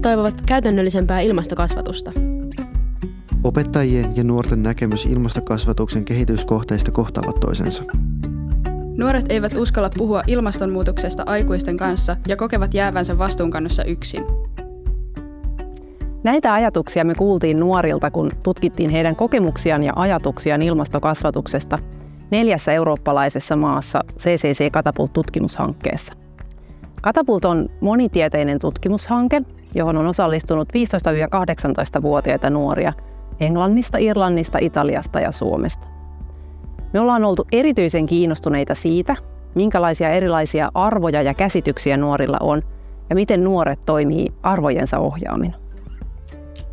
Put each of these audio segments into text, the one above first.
toivovat käytännöllisempää ilmastokasvatusta. Opettajien ja nuorten näkemys ilmastokasvatuksen kehityskohteista kohtaavat toisensa. Nuoret eivät uskalla puhua ilmastonmuutoksesta aikuisten kanssa ja kokevat jäävänsä vastuunkannossa yksin. Näitä ajatuksia me kuultiin nuorilta, kun tutkittiin heidän kokemuksiaan ja ajatuksiaan ilmastokasvatuksesta 4 eurooppalaisessa maassa CCC Katapult-tutkimushankkeessa. Katapult on monitieteinen tutkimushanke, johon on osallistunut 15–18-vuotiaita nuoria Englannista, Irlannista, Italiasta ja Suomesta. Me ollaan oltu erityisen kiinnostuneita siitä, minkälaisia erilaisia arvoja ja käsityksiä nuorilla on ja miten nuoret toimii arvojensa ohjaamina.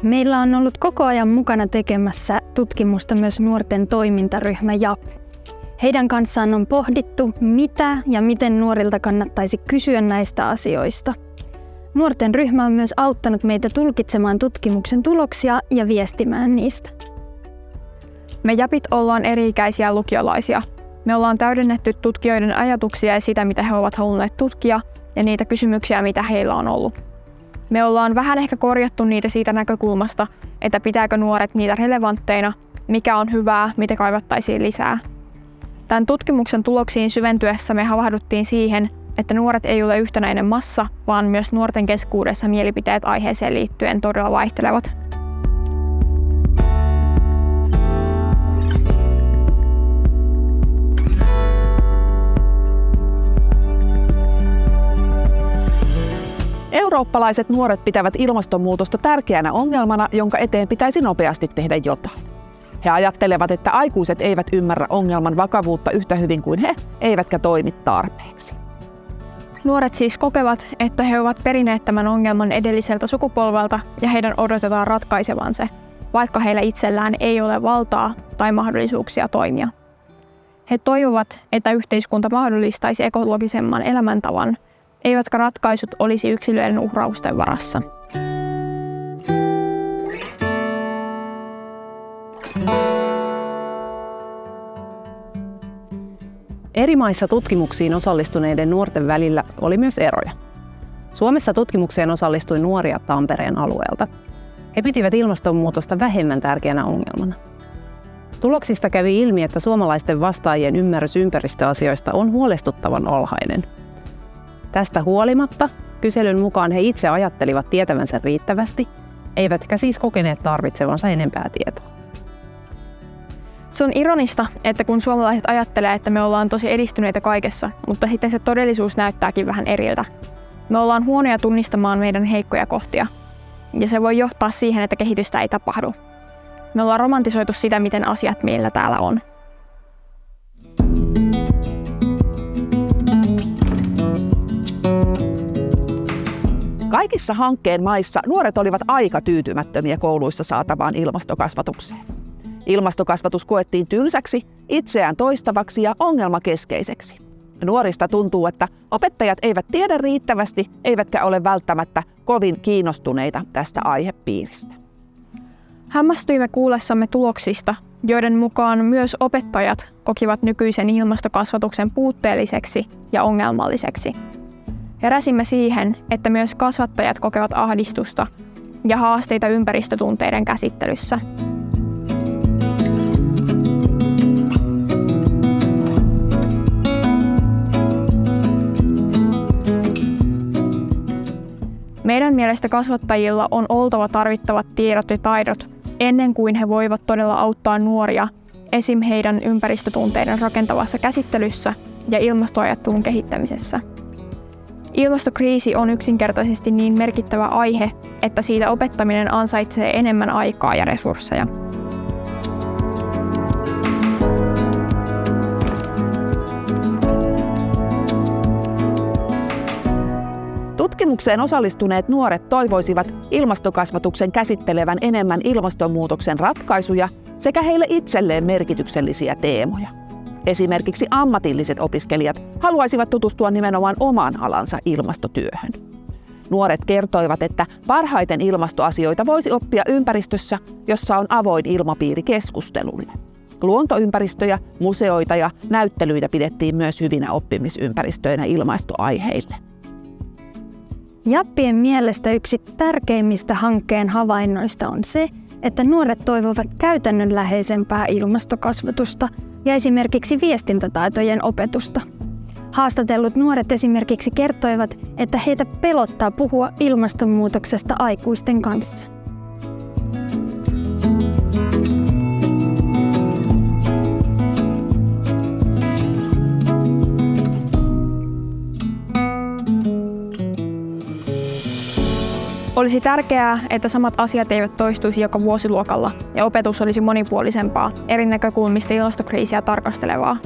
Meillä on ollut koko ajan mukana tekemässä tutkimusta myös nuorten toimintaryhmä JAP. Heidän kanssaan on pohdittu, mitä ja miten nuorilta kannattaisi kysyä näistä asioista. Nuorten ryhmä on myös auttanut meitä tulkitsemaan tutkimuksen tuloksia ja viestimään niistä. Me JAPit ollaan eri-ikäisiä lukiolaisia. Me ollaan täydennetty tutkijoiden ajatuksia ja sitä, mitä he ovat halunneet tutkia, ja niitä kysymyksiä, mitä heillä on ollut. Me ollaan vähän ehkä korjattu niitä siitä näkökulmasta, että pitääkö nuoret niitä relevantteina, mikä on hyvää, mitä kaivattaisiin lisää. Tämän tutkimuksen tuloksiin syventyessä me havahduttiin siihen, että nuoret ei ole yhtenäinen massa, vaan myös nuorten keskuudessa mielipiteet aiheeseen liittyen todella vaihtelevat. Eurooppalaiset nuoret pitävät ilmastonmuutosta tärkeänä ongelmana, jonka eteen pitäisi nopeasti tehdä jotain. He ajattelevat, että aikuiset eivät ymmärrä ongelman vakavuutta yhtä hyvin kuin he, eivätkä toimi tarpeeksi. Nuoret siis kokevat, että he ovat perineet tämän ongelman edelliseltä sukupolvelta ja heidän odotetaan ratkaisevan se, vaikka heillä itsellään ei ole valtaa tai mahdollisuuksia toimia. He toivovat, että yhteiskunta mahdollistaisi ekologisemman elämäntavan, eivätkä ratkaisut olisi yksilöiden uhrausten varassa. Eri maissa tutkimuksiin osallistuneiden nuorten välillä oli myös eroja. Suomessa tutkimukseen osallistui nuoria Tampereen alueelta. He pitivät ilmastonmuutosta vähemmän tärkeänä ongelmana. Tuloksista kävi ilmi, että suomalaisten vastaajien ymmärrys ympäristöasioista on huolestuttavan alhainen. Tästä huolimatta kyselyn mukaan he itse ajattelivat tietävänsä riittävästi, eivätkä siis kokeneet tarvitsevansa enempää tietoa. Se on ironista, että kun suomalaiset ajattelee, että me ollaan tosi edistyneitä kaikessa, mutta sitten se todellisuus näyttääkin vähän eriltä. Me ollaan huonoja tunnistamaan meidän heikkoja kohtia, ja se voi johtaa siihen, että kehitystä ei tapahdu. Me ollaan romantisoitu sitä, miten asiat meillä täällä on. Kaikissa hankkeen maissa nuoret olivat aika tyytymättömiä kouluissa saatavaan ilmastokasvatukseen. Ilmastokasvatus koettiin tylsäksi, itseään toistavaksi ja ongelmakeskeiseksi. Nuorista tuntuu, että opettajat eivät tiedä riittävästi, eivätkä ole välttämättä kovin kiinnostuneita tästä aihepiiristä. Hämmästyimme kuullessamme tuloksista, joiden mukaan myös opettajat kokivat nykyisen ilmastokasvatuksen puutteelliseksi ja ongelmalliseksi. Heräsimme siihen, että myös kasvattajat kokevat ahdistusta ja haasteita ympäristötunteiden käsittelyssä. Meidän mielestä kasvattajilla on oltava tarvittavat tiedot ja taidot ennen kuin he voivat todella auttaa nuoria esim. Heidän ympäristötunteiden rakentavassa käsittelyssä ja ilmastoajattelun kehittämisessä. Ilmastokriisi on yksinkertaisesti niin merkittävä aihe, että siitä opettaminen ansaitsee enemmän aikaa ja resursseja. Tutkimukseen osallistuneet nuoret toivoisivat ilmastokasvatuksen käsittelevän enemmän ilmastonmuutoksen ratkaisuja sekä heille itselleen merkityksellisiä teemoja. Esimerkiksi ammatilliset opiskelijat haluaisivat tutustua nimenomaan oman alansa ilmastotyöhön. Nuoret kertoivat, että parhaiten ilmastoasioita voisi oppia ympäristössä, jossa on avoin ilmapiiri keskustelulle. Luontoympäristöjä, museoita ja näyttelyitä pidettiin myös hyvinä oppimisympäristöinä ilmastoaiheille. Jappien mielestä yksi tärkeimmistä hankkeen havainnoista on se, että nuoret toivovat käytännönläheisempää ilmastokasvatusta ja esimerkiksi viestintätaitojen opetusta. Haastatellut nuoret esimerkiksi kertoivat, että heitä pelottaa puhua ilmastonmuutoksesta aikuisten kanssa. Olisi tärkeää, että samat asiat eivät toistuisi joka vuosiluokalla ja opetus olisi monipuolisempaa, eri näkökulmista ilmastokriisiä tarkastelevaa.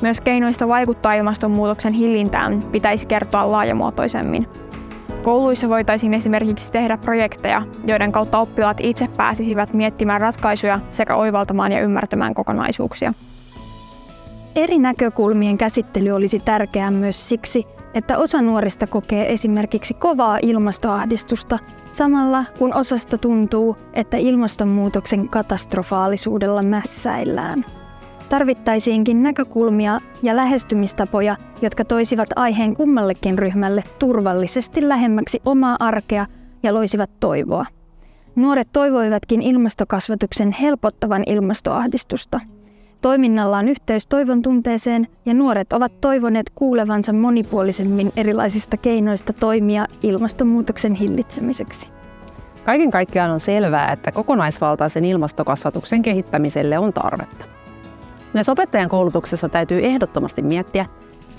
Myös keinoista vaikuttaa ilmastonmuutoksen hillintään pitäisi kertoa laajamuotoisemmin. Kouluissa voitaisiin esimerkiksi tehdä projekteja, joiden kautta oppilaat itse pääsisivät miettimään ratkaisuja sekä oivaltamaan ja ymmärtämään kokonaisuuksia. Eri näkökulmien käsittely olisi tärkeää myös siksi, että osa nuorista kokee esimerkiksi kovaa ilmastoahdistusta, samalla kun osasta tuntuu, että ilmastonmuutoksen katastrofaalisuudella mässäillään. Tarvittaisiinkin näkökulmia ja lähestymistapoja, jotka toisivat aiheen kummallekin ryhmälle turvallisesti lähemmäksi omaa arkea ja loisivat toivoa. Nuoret toivoivatkin ilmastokasvatuksen helpottavan ilmastoahdistusta. Toiminnalla on yhteys toivon tunteeseen ja nuoret ovat toivoneet kuulevansa monipuolisemmin erilaisista keinoista toimia ilmastonmuutoksen hillitsemiseksi. Kaiken kaikkiaan on selvää, että kokonaisvaltaisen ilmastokasvatuksen kehittämiselle on tarvetta. Myös opettajan koulutuksessa täytyy ehdottomasti miettiä,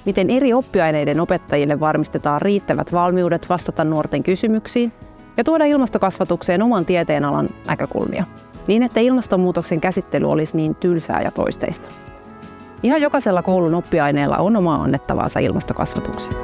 miten eri oppiaineiden opettajille varmistetaan riittävät valmiudet vastata nuorten kysymyksiin ja tuoda ilmastokasvatukseen oman tieteenalan näkökulmia, niin että ilmastonmuutoksen käsittely olisi niin tylsää ja toisteista. Ihan jokaisella koulun oppiaineella on omaa annettavaansa ilmastokasvatukseen.